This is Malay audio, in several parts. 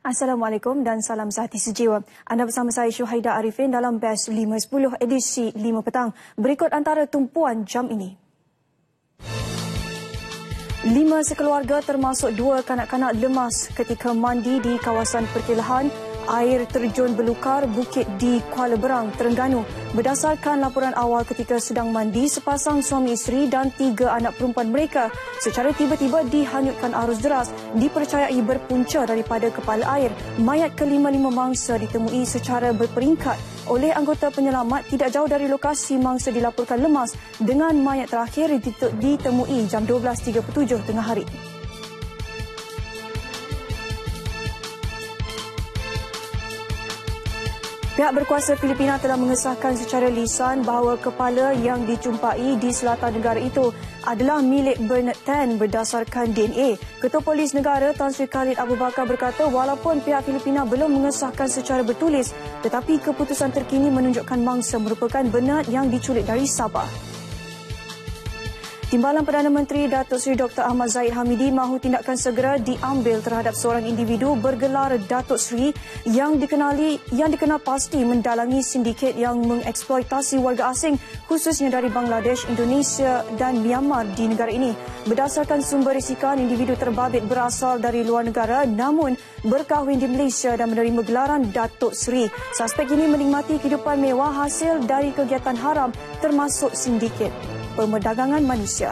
Assalamualaikum dan salam sehati sejiwa. Anda bersama saya Syuhaida Arifin dalam Best 5.10 edisi 5 petang. Berikut antara tumpuan jam ini. 5 sekeluarga termasuk 2 kanak-kanak lemas ketika mandi di kawasan perkelahan air terjun belukar bukit di Kuala Berang, Terengganu. Berdasarkan laporan awal ketika sedang mandi, sepasang suami isteri dan 3 anak perempuan mereka secara tiba-tiba dihanyutkan arus deras, dipercayai berpunca daripada kepala air. Mayat kelima-lima mangsa ditemui secara berperingkat oleh anggota penyelamat tidak jauh dari lokasi mangsa dilaporkan lemas, dengan mayat terakhir ditemui jam 12.37 tengah hari. Pihak berkuasa Filipina telah mengesahkan secara lisan bahawa kepala yang dijumpai di selatan negara itu adalah milik Bernard Tan berdasarkan DNA. Ketua Polis Negara Tan Sri Khalid Abu Bakar berkata walaupun pihak Filipina belum mengesahkan secara bertulis, tetapi keputusan terkini menunjukkan mangsa merupakan Bernard yang diculik dari Sabah. Timbalan Perdana Menteri Datuk Seri Dr. Ahmad Zahid Hamidi mahu tindakan segera diambil terhadap seorang individu bergelar Datuk Seri yang dikenal pasti mendalangi sindiket yang mengeksploitasi warga asing khususnya dari Bangladesh, Indonesia dan Myanmar di negara ini. Berdasarkan sumber risikan, individu terbabit berasal dari luar negara namun berkahwin di Malaysia dan menerima gelaran Datuk Seri. Suspek ini menikmati kehidupan mewah hasil dari kegiatan haram termasuk sindiket perdagangan manusia.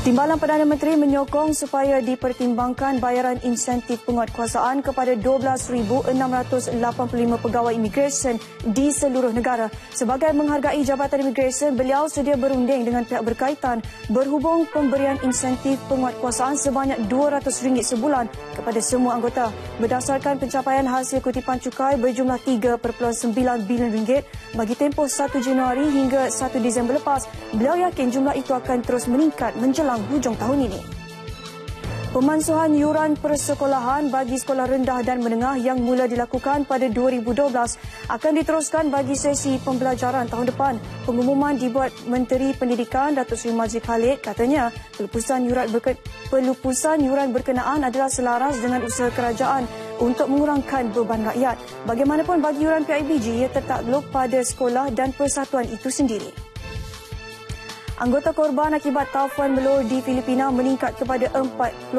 Timbalan Perdana Menteri menyokong supaya dipertimbangkan bayaran insentif penguatkuasaan kepada 12,685 pegawai imigresen di seluruh negara. Sebagai menghargai Jabatan Imigresen, beliau sedia berunding dengan pihak berkaitan berhubung pemberian insentif penguatkuasaan sebanyak RM200 sebulan kepada semua anggota. Berdasarkan pencapaian hasil kutipan cukai berjumlah RM3.9 bilion bagi tempoh 1 Januari hingga 1 Disember lepas, beliau yakin jumlah itu akan terus meningkat menjelang hujung tahun ini. Pemansuhan yuran persekolahan bagi sekolah rendah dan menengah yang mula dilakukan pada 2012 akan diteruskan bagi sesi pembelajaran tahun depan. Pengumuman dibuat Menteri Pendidikan Datuk Seri Majid Khalid. Katanya pelupusan yuran berkenaan adalah selaras dengan usaha kerajaan untuk mengurangkan beban rakyat. Bagaimanapun bagi yuran PIBG ia tertakluk pada sekolah dan persatuan itu sendiri. Anggota korban akibat taufan melur di Filipina meningkat kepada 41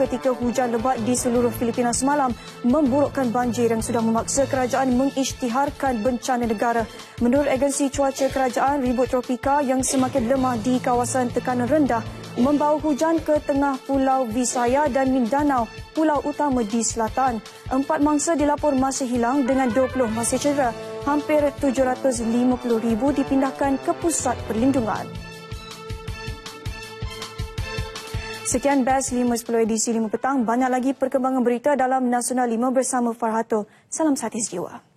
ketika hujan lebat di seluruh Filipina semalam memburukkan banjir yang sudah memaksa kerajaan mengisytiharkan bencana negara. Menurut agensi cuaca kerajaan, ribut tropika yang semakin lemah di kawasan tekanan rendah membawa hujan ke tengah Pulau Visayas dan Mindanao, pulau utama di selatan. 4 mangsa dilapor masih hilang dengan 20 masih cedera. Hampir 750,000 dipindahkan ke pusat perlindungan. Sekian Best 5.10 edisi 5 petang. Banyak lagi perkembangan berita dalam Nasional 5 bersama Farhato. Salam sehati sejiwa.